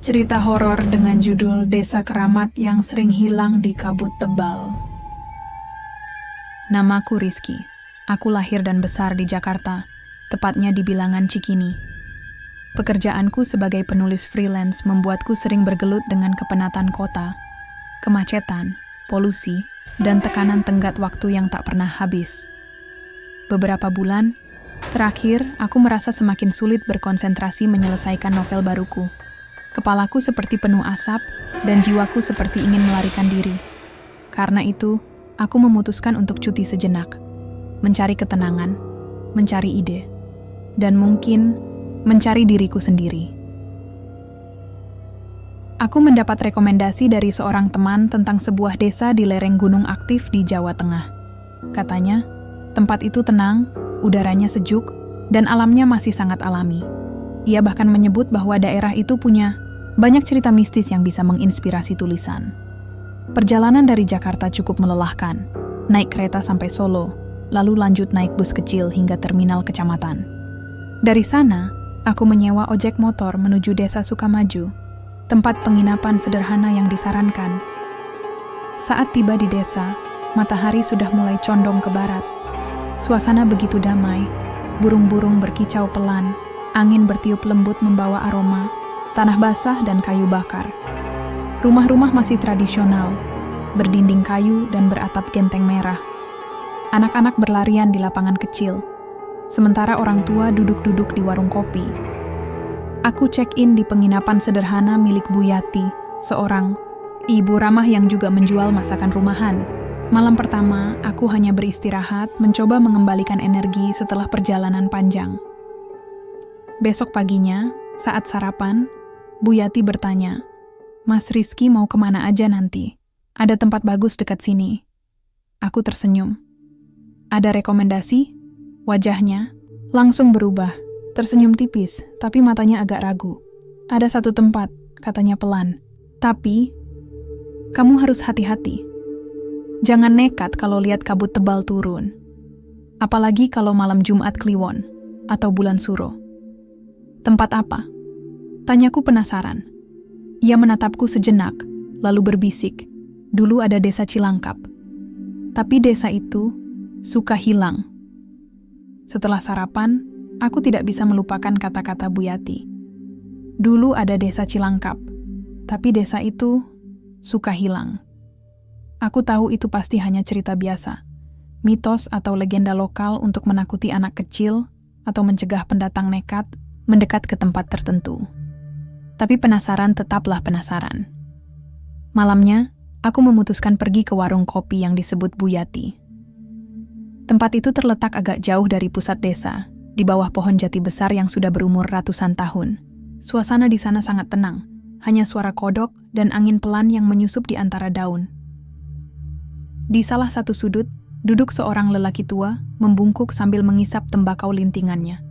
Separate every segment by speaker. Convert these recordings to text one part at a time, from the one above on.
Speaker 1: Cerita horor dengan judul Desa Keramat yang Sering Hilang di Kabut Tebal. Namaku Rizky. Aku lahir dan besar di Jakarta, tepatnya di bilangan Cikini. Pekerjaanku sebagai penulis freelance membuatku sering bergelut dengan kepenatan kota, kemacetan, polusi, dan tekanan tenggat waktu yang tak pernah habis. Beberapa bulan terakhir, aku merasa semakin sulit berkonsentrasi menyelesaikan novel baruku. Kepalaku seperti penuh asap, dan jiwaku seperti ingin melarikan diri. Karena itu, aku memutuskan untuk cuti sejenak, mencari ketenangan, mencari ide, dan mungkin mencari diriku sendiri. Aku mendapat rekomendasi dari seorang teman tentang sebuah desa di lereng gunung aktif di Jawa Tengah. Katanya, tempat itu tenang, udaranya sejuk, dan alamnya masih sangat alami. Ia bahkan menyebut bahwa daerah itu punya banyak cerita mistis yang bisa menginspirasi tulisan. Perjalanan dari Jakarta cukup melelahkan. Naik kereta sampai Solo, lalu lanjut naik bus kecil hingga terminal kecamatan. Dari sana, aku menyewa ojek motor menuju Desa Sukamaju, tempat penginapan sederhana yang disarankan. Saat tiba di desa, matahari sudah mulai condong ke barat. Suasana begitu damai, burung-burung berkicau pelan, angin bertiup lembut membawa aroma, tanah basah dan kayu bakar. Rumah-rumah masih tradisional, berdinding kayu dan beratap genteng merah. Anak-anak berlarian di lapangan kecil, sementara orang tua duduk-duduk di warung kopi. Aku check-in di penginapan sederhana milik Bu Yati, seorang ibu ramah yang juga menjual masakan rumahan. Malam pertama, aku hanya beristirahat, mencoba mengembalikan energi setelah perjalanan panjang. Besok paginya, saat sarapan, Bu Yati bertanya, "Mas Rizky mau kemana aja nanti? Ada tempat bagus dekat sini." Aku tersenyum. "Ada rekomendasi?" Wajahnya langsung berubah, tersenyum tipis, tapi matanya agak ragu. "Ada satu tempat," katanya pelan. "Tapi, kamu harus hati-hati. Jangan nekat kalau lihat kabut tebal turun. Apalagi kalau malam Jumat Kliwon atau bulan Suro." "Tempat apa?" Tanyaku penasaran. Ia menatapku sejenak, lalu berbisik, "Dulu ada desa Cilangkap. Tapi desa itu suka hilang." Setelah sarapan, aku tidak bisa melupakan kata-kata Bu Yati. Dulu ada desa Cilangkap, tapi desa itu suka hilang. Aku tahu itu pasti hanya cerita biasa, mitos atau legenda lokal untuk menakuti anak kecil atau mencegah pendatang nekat mendekat ke tempat tertentu. Tapi penasaran tetaplah penasaran. Malamnya, aku memutuskan pergi ke warung kopi yang disebut Bu Yati. Tempat itu terletak agak jauh dari pusat desa, di bawah pohon jati besar yang sudah berumur ratusan tahun. Suasana di sana sangat tenang, hanya suara kodok dan angin pelan yang menyusup di antara daun. Di salah satu sudut, duduk seorang lelaki tua, membungkuk sambil mengisap tembakau lintingannya.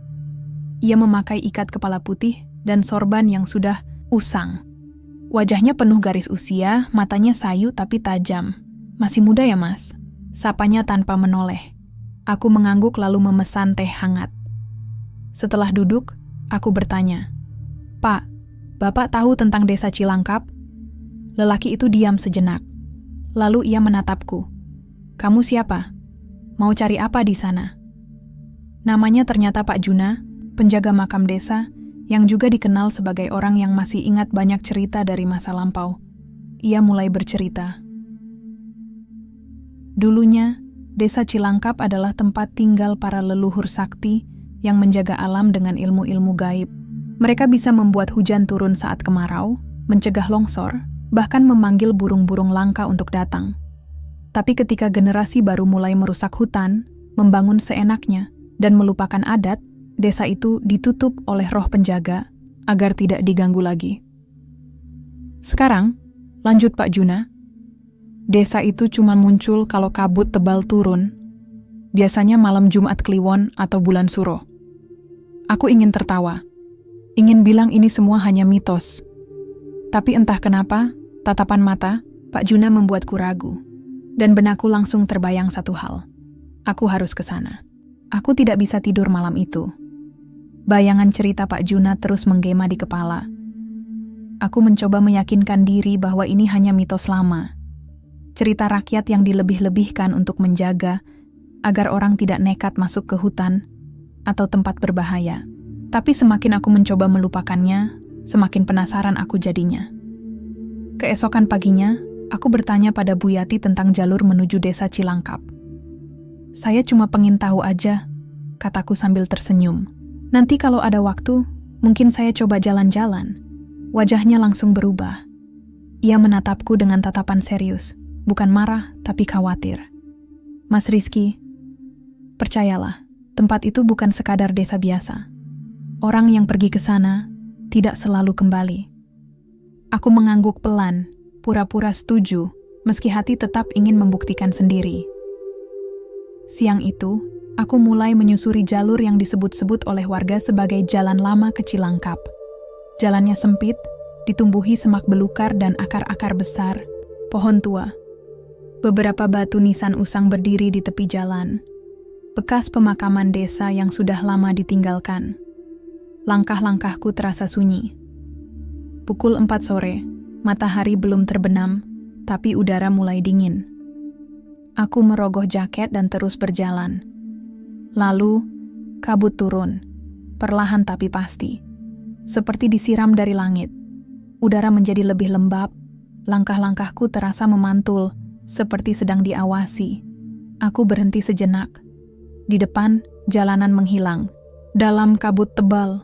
Speaker 1: Ia memakai ikat kepala putih dan sorban yang sudah usang. Wajahnya penuh garis usia, matanya sayu tapi tajam. "Masih muda ya, Mas?" Sapanya tanpa menoleh. Aku mengangguk lalu memesan teh hangat. Setelah duduk, aku bertanya, "Pak, Bapak tahu tentang desa Cilangkap?" Lelaki itu diam sejenak. Lalu ia menatapku. "Kamu siapa? Mau cari apa di sana?" Namanya ternyata Pak Juna, penjaga makam desa, yang juga dikenal sebagai orang yang masih ingat banyak cerita dari masa lampau. Ia mulai bercerita. Dulunya, desa Cilangkap adalah tempat tinggal para leluhur sakti yang menjaga alam dengan ilmu-ilmu gaib. Mereka bisa membuat hujan turun saat kemarau, mencegah longsor, bahkan memanggil burung-burung langka untuk datang. Tapi ketika generasi baru mulai merusak hutan, membangun seenaknya, dan melupakan adat, desa itu ditutup oleh roh penjaga agar tidak diganggu lagi. Sekarang, lanjut Pak Juna, desa itu cuma muncul kalau kabut tebal turun, biasanya malam Jumat Kliwon atau bulan Suro. Aku ingin tertawa, ingin bilang ini semua hanya mitos. Tapi entah kenapa, tatapan mata Pak Juna membuatku ragu, dan benakku langsung terbayang satu hal. Aku harus ke sana. Aku tidak bisa tidur malam itu. Bayangan cerita Pak Juna terus menggema di kepala. Aku mencoba meyakinkan diri bahwa ini hanya mitos lama. Cerita rakyat yang dilebih-lebihkan untuk menjaga agar orang tidak nekat masuk ke hutan atau tempat berbahaya. Tapi semakin aku mencoba melupakannya, semakin penasaran aku jadinya. Keesokan paginya, aku bertanya pada Bu Yati tentang jalur menuju desa Cilangkap. Saya cuma pengen tahu aja, kataku sambil tersenyum. Nanti kalau ada waktu, mungkin saya coba jalan-jalan. Wajahnya langsung berubah. Ia menatapku dengan tatapan serius, bukan marah tapi khawatir. Mas Rizky, percayalah, tempat itu bukan sekadar desa biasa. Orang yang pergi ke sana tidak selalu kembali. Aku mengangguk pelan, pura-pura setuju, meski hati tetap ingin membuktikan sendiri. Siang itu, aku mulai menyusuri jalur yang disebut-sebut oleh warga sebagai Jalan Lama ke Cilangkap. Jalannya sempit, ditumbuhi semak belukar dan akar-akar besar, pohon tua. Beberapa batu nisan usang berdiri di tepi jalan. Bekas pemakaman desa yang sudah lama ditinggalkan. Langkah-langkahku terasa sunyi. Pukul 4 sore, matahari belum terbenam, tapi udara mulai dingin. Aku merogoh jaket dan terus berjalan. Lalu, kabut turun, perlahan tapi pasti. Seperti disiram dari langit. Udara menjadi lebih lembab, langkah-langkahku terasa memantul, seperti sedang diawasi. Aku berhenti sejenak. Di depan, jalanan menghilang, dalam kabut tebal.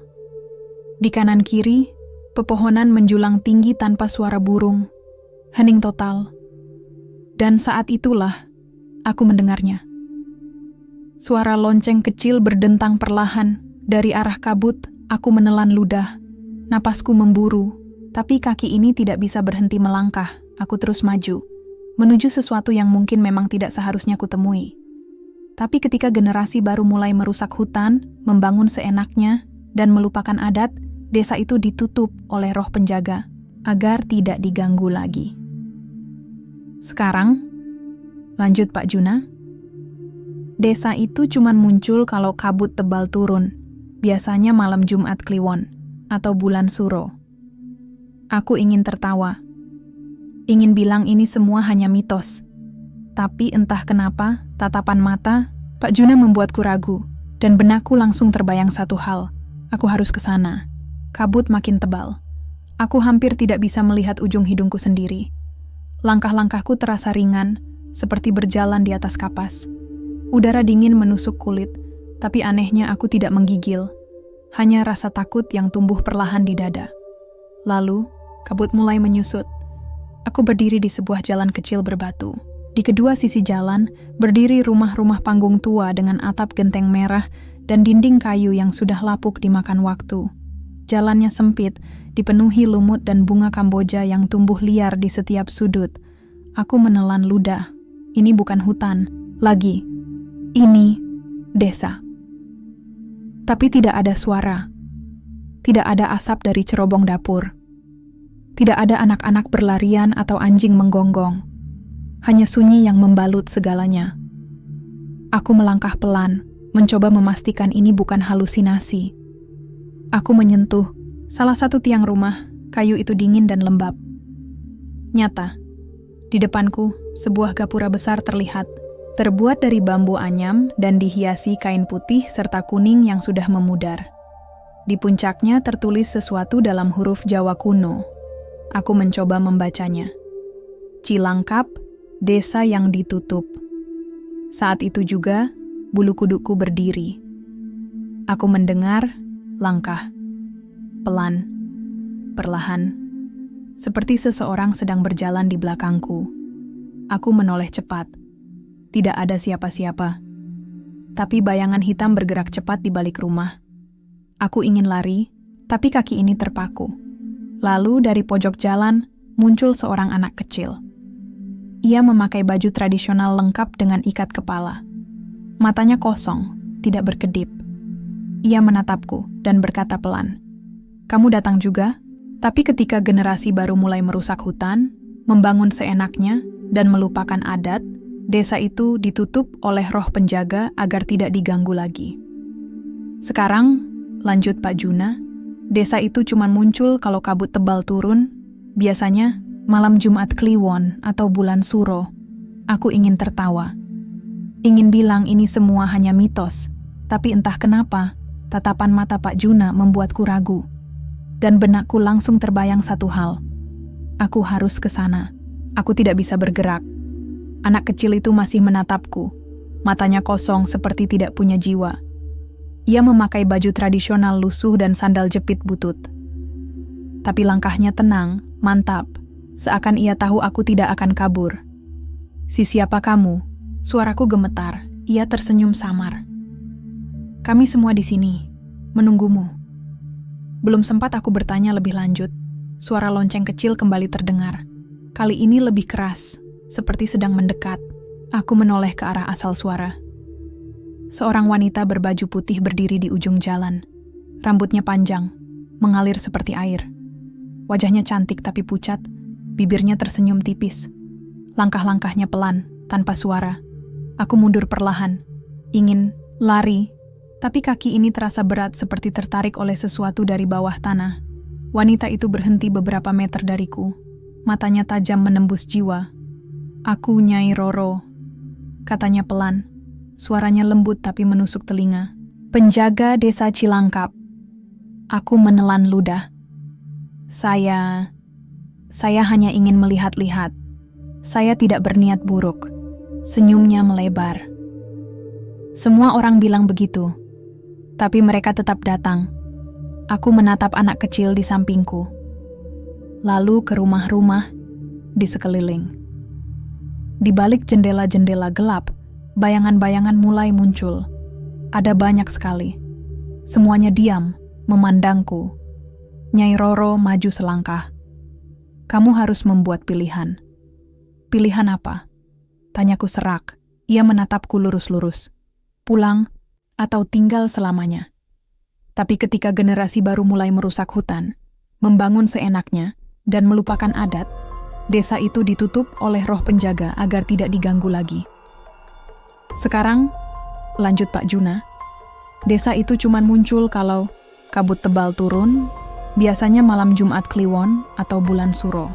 Speaker 1: Di kanan kiri, pepohonan menjulang tinggi tanpa suara burung. Hening total. Dan saat itulah, aku mendengarnya. Suara lonceng kecil berdentang perlahan, dari arah kabut. Aku menelan ludah, napasku memburu, tapi kaki ini tidak bisa berhenti melangkah. Aku terus maju, menuju sesuatu yang mungkin memang tidak seharusnya kutemui. Tapi ketika generasi baru mulai merusak hutan, membangun seenaknya, dan melupakan adat, desa itu ditutup oleh roh penjaga, agar tidak diganggu lagi. Sekarang, lanjut Pak Juna, desa itu cuma muncul kalau kabut tebal turun. Biasanya malam Jumat Kliwon atau bulan Suro. Aku ingin tertawa. Ingin bilang ini semua hanya mitos. Tapi entah kenapa, tatapan mata Pak Juna membuatku ragu, dan benakku langsung terbayang satu hal. Aku harus ke sana. Kabut makin tebal. Aku hampir tidak bisa melihat ujung hidungku sendiri. Langkah-langkahku terasa ringan, seperti berjalan di atas kapas. Udara dingin menusuk kulit, tapi anehnya aku tidak menggigil, hanya rasa takut yang tumbuh perlahan di dada. Lalu, kabut mulai menyusut. Aku berdiri di sebuah jalan kecil berbatu. Di kedua sisi jalan, berdiri rumah-rumah panggung tua dengan atap genteng merah dan dinding kayu yang sudah lapuk dimakan waktu. Jalannya sempit, dipenuhi lumut dan bunga Kamboja yang tumbuh liar di setiap sudut. Aku menelan ludah. Ini bukan hutan, lagi. Ini desa. Tapi tidak ada suara. Tidak ada asap dari cerobong dapur. Tidak ada anak-anak berlarian atau anjing menggonggong. Hanya sunyi yang membalut segalanya. Aku melangkah pelan, mencoba memastikan ini bukan halusinasi. Aku menyentuh salah satu tiang rumah, kayu itu dingin dan lembab. Nyata, di depanku sebuah gapura besar terlihat. Terbuat dari bambu anyam dan dihiasi kain putih serta kuning yang sudah memudar. Di puncaknya tertulis sesuatu dalam huruf Jawa kuno. Aku mencoba membacanya. Cilangkap, desa yang ditutup. Saat itu juga, bulu kuduku berdiri. Aku mendengar langkah. Pelan, perlahan. Seperti seseorang sedang berjalan di belakangku. Aku menoleh cepat. Tidak ada siapa-siapa. Tapi bayangan hitam bergerak cepat di balik rumah. Aku ingin lari, tapi kaki ini terpaku. Lalu dari pojok jalan, muncul seorang anak kecil. Ia memakai baju tradisional lengkap dengan ikat kepala. Matanya kosong, tidak berkedip. Ia menatapku dan berkata pelan, "Kamu datang juga?" Tapi ketika generasi baru mulai merusak hutan, membangun seenaknya, dan melupakan adat, desa itu ditutup oleh roh penjaga agar tidak diganggu lagi. Sekarang, lanjut Pak Juna, Desa itu cuma muncul kalau kabut tebal turun, biasanya malam Jumat Kliwon atau bulan Suro. Aku ingin tertawa. Ingin bilang ini semua hanya mitos, tapi entah kenapa, tatapan mata Pak Juna membuatku ragu. Dan benakku langsung terbayang satu hal. Aku harus ke sana. Aku tidak bisa bergerak. Anak kecil itu masih menatapku. Matanya kosong seperti tidak punya jiwa. Ia memakai baju tradisional lusuh dan sandal jepit butut. Tapi langkahnya tenang, mantap. Seakan ia tahu aku tidak akan kabur. "Si siapa kamu?" Suaraku gemetar. Ia tersenyum samar. "Kami semua di sini, menunggumu." Belum sempat aku bertanya lebih lanjut, suara lonceng kecil kembali terdengar. Kali ini lebih keras, seperti sedang mendekat. Aku menoleh ke arah asal suara. Seorang wanita berbaju putih berdiri di ujung jalan. Rambutnya panjang, mengalir seperti air. Wajahnya cantik tapi pucat, bibirnya tersenyum tipis. Langkah-langkahnya pelan, tanpa suara. Aku mundur perlahan, ingin lari, tapi kaki ini terasa berat seperti tertarik oleh sesuatu dari bawah tanah. Wanita itu berhenti beberapa meter dariku. Matanya tajam menembus jiwa. "Aku Nyai Roro," katanya pelan. Suaranya lembut tapi menusuk telinga. "Penjaga desa Cilangkap." Aku menelan ludah. Saya hanya ingin melihat-lihat. Saya tidak berniat buruk." Senyumnya melebar. "Semua orang bilang begitu. Tapi mereka tetap datang." Aku menatap anak kecil di sampingku. Lalu ke rumah-rumah di sekeliling. Di balik jendela-jendela gelap, bayangan-bayangan mulai muncul. Ada banyak sekali. Semuanya diam, memandangku. Nyai Roro maju selangkah. "Kamu harus membuat pilihan." "Pilihan apa?" Tanyaku serak. Ia menatapku lurus-lurus. "Pulang atau tinggal selamanya." Tapi ketika generasi baru mulai merusak hutan, membangun seenaknya, dan melupakan adat, desa itu ditutup oleh roh penjaga agar tidak diganggu lagi. "Sekarang," lanjut Pak Juna, "desa itu cuma muncul kalau kabut tebal turun, biasanya malam Jumat Kliwon atau bulan Suro."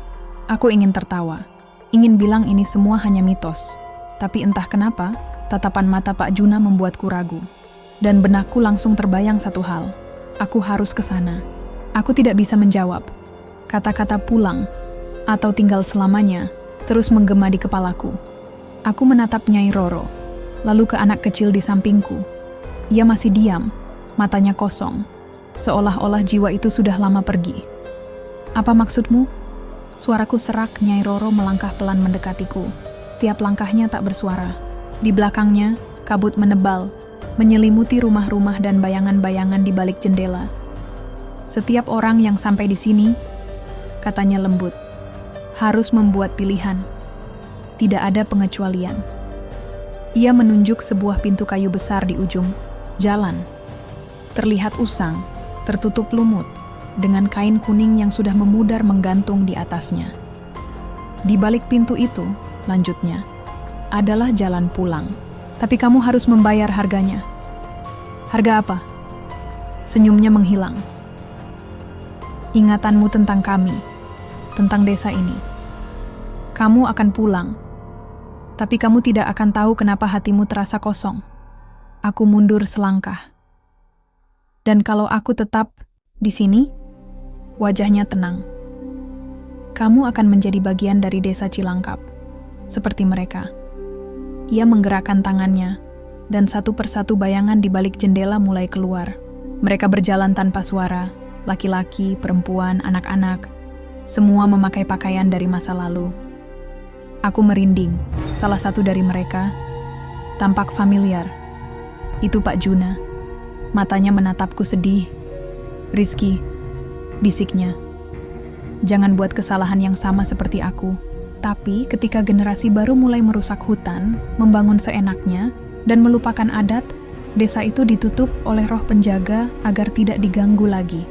Speaker 1: Aku ingin tertawa, ingin bilang ini semua hanya mitos. Tapi entah kenapa, tatapan mata Pak Juna membuatku ragu. Dan benakku langsung terbayang satu hal. Aku harus ke sana. Aku tidak bisa menjawab. Kata-kata pulang atau tinggal selamanya terus menggema di kepalaku. Aku menatap Nyai Roro, lalu ke anak kecil di sampingku. Ia masih diam, matanya kosong, seolah-olah jiwa itu sudah lama pergi. "Apa maksudmu?" Suaraku serak. Nyai Roro melangkah pelan mendekatiku. Setiap langkahnya tak bersuara. Di belakangnya, kabut menebal, menyelimuti rumah-rumah dan bayangan-bayangan di balik jendela. "Setiap orang yang sampai di sini," katanya lembut, "harus membuat pilihan. Tidak ada pengecualian." Ia menunjuk sebuah pintu kayu besar di ujung jalan. Terlihat usang, tertutup lumut, dengan kain kuning yang sudah memudar menggantung di atasnya. Di balik pintu itu, lanjutnya, adalah jalan pulang. Tapi kamu harus membayar harganya. "Harga apa?" Senyumnya menghilang. "Ingatanmu tentang kami, tentang desa ini. Kamu akan pulang. Tapi kamu tidak akan tahu kenapa hatimu terasa kosong." Aku mundur selangkah. "Dan kalau aku tetap di sini?" Wajahnya tenang. "Kamu akan menjadi bagian dari desa Cilangkap, seperti mereka." Ia menggerakkan tangannya, dan satu persatu bayangan di balik jendela mulai keluar. Mereka berjalan tanpa suara, laki-laki, perempuan, anak-anak, semua memakai pakaian dari masa lalu. Aku merinding. Salah satu dari mereka tampak familiar. Itu Pak Juna. Matanya menatapku sedih. "Rizky," bisiknya, "jangan buat kesalahan yang sama seperti aku." Tapi ketika generasi baru mulai merusak hutan, membangun seenaknya, dan melupakan adat, desa itu ditutup oleh roh penjaga agar tidak diganggu lagi.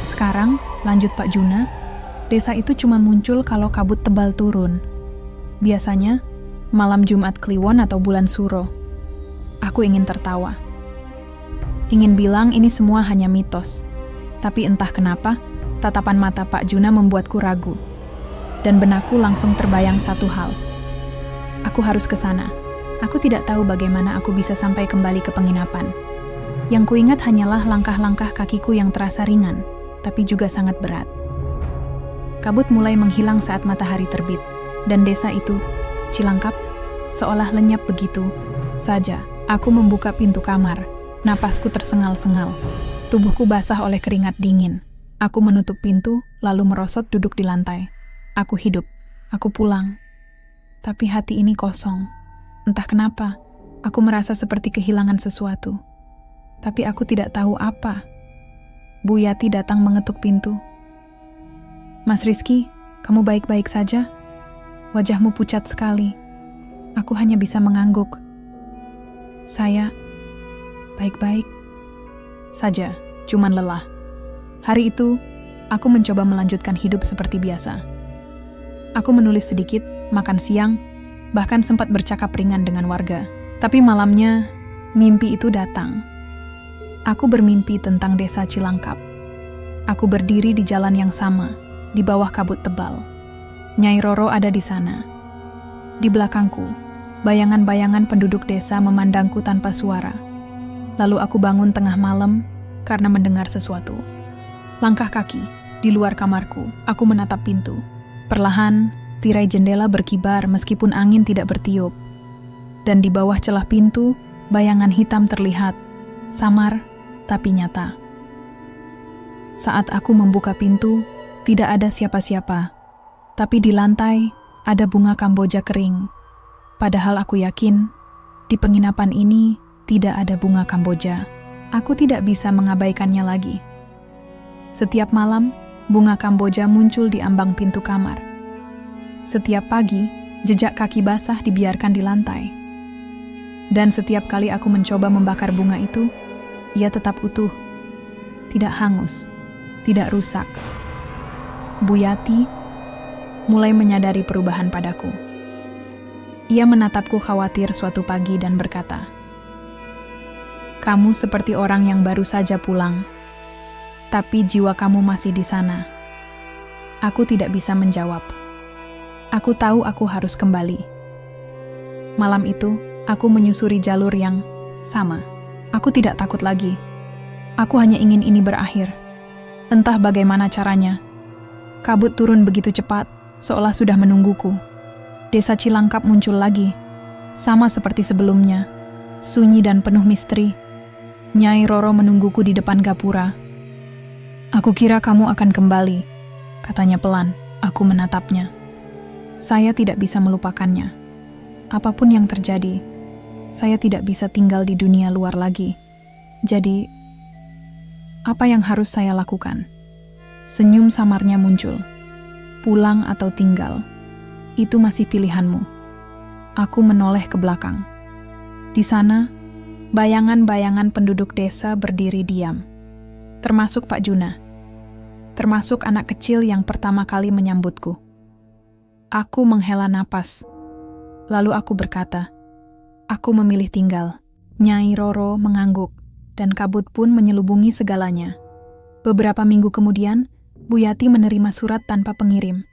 Speaker 1: "Sekarang," lanjut Pak Juna, "desa itu cuma muncul kalau kabut tebal turun. Biasanya, malam Jumat Kliwon atau bulan Suro." Aku ingin tertawa. Ingin bilang ini semua hanya mitos. Tapi entah kenapa, tatapan mata Pak Juna membuatku ragu. Dan benakku langsung terbayang satu hal. Aku harus ke sana. Aku tidak tahu bagaimana aku bisa sampai kembali ke penginapan. Yang kuingat hanyalah langkah-langkah kakiku yang terasa ringan, tapi juga sangat berat. Kabut mulai menghilang saat matahari terbit, dan desa itu, Cilangkap, seolah lenyap begitu saja. Aku membuka pintu kamar, napasku tersengal-sengal. Tubuhku basah oleh keringat dingin. Aku menutup pintu, lalu merosot duduk di lantai. Aku hidup, aku pulang. Tapi hati ini kosong. Entah kenapa, aku merasa seperti kehilangan sesuatu. Tapi aku tidak tahu apa. Bu Yati datang mengetuk pintu. Mas Rizky, kamu baik-baik saja? Wajahmu pucat sekali. Aku hanya bisa mengangguk. Saya baik-baik saja, cuman lelah. Hari itu, aku mencoba melanjutkan hidup seperti biasa. Aku menulis sedikit, makan siang, bahkan sempat bercakap ringan dengan warga. Tapi malamnya, mimpi itu datang. Aku bermimpi tentang desa Cilangkap. Aku berdiri di jalan yang sama, di bawah kabut tebal. Nyai Roro ada di sana. Di belakangku, bayangan-bayangan penduduk desa memandangku tanpa suara. Lalu aku bangun tengah malam karena mendengar sesuatu. Langkah kaki di luar kamarku, aku menatap pintu. Perlahan, tirai jendela berkibar meskipun angin tidak bertiup. Dan di bawah celah pintu, bayangan hitam terlihat, samar tapi nyata. Saat aku membuka pintu, tidak ada siapa-siapa. Tapi di lantai, ada bunga kamboja kering. Padahal aku yakin, di penginapan ini tidak ada bunga kamboja. Aku tidak bisa mengabaikannya lagi. Setiap malam, bunga kamboja muncul di ambang pintu kamar. Setiap pagi, jejak kaki basah dibiarkan di lantai. Dan setiap kali aku mencoba membakar bunga itu, ia tetap utuh, tidak hangus, tidak rusak. Bu Yati mulai menyadari perubahan padaku. Ia menatapku khawatir suatu pagi dan berkata, "Kamu seperti orang yang baru saja pulang, tapi jiwa kamu masih di sana." Aku tidak bisa menjawab. Aku tahu aku harus kembali. Malam itu, aku menyusuri jalur yang sama. Aku tidak takut lagi. Aku hanya ingin ini berakhir. Entah bagaimana caranya. Kabut turun begitu cepat, seolah sudah menungguku. Desa Cilangkap muncul lagi, sama seperti sebelumnya, sunyi dan penuh misteri. Nyai Roro menungguku di depan gapura. "Aku kira kamu akan kembali," katanya pelan. Aku menatapnya. Saya tidak bisa melupakannya. Apapun yang terjadi, saya tidak bisa tinggal di dunia luar lagi. Jadi, apa yang harus saya lakukan? Senyum samarnya muncul. Pulang atau tinggal, itu masih pilihanmu. Aku menoleh ke belakang. Di sana, bayangan-bayangan penduduk desa berdiri diam. Termasuk Pak Juna. Termasuk anak kecil yang pertama kali menyambutku. Aku menghela napas. Lalu aku berkata, "Aku memilih tinggal." Nyai Roro mengangguk, dan kabut pun menyelubungi segalanya. Beberapa minggu kemudian, Bu Yati menerima surat tanpa pengirim.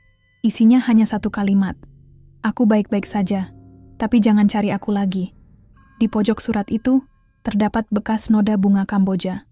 Speaker 1: Isinya hanya satu kalimat. "Aku baik-baik saja, tapi jangan cari aku lagi." Di pojok surat itu, terdapat bekas noda bunga kamboja.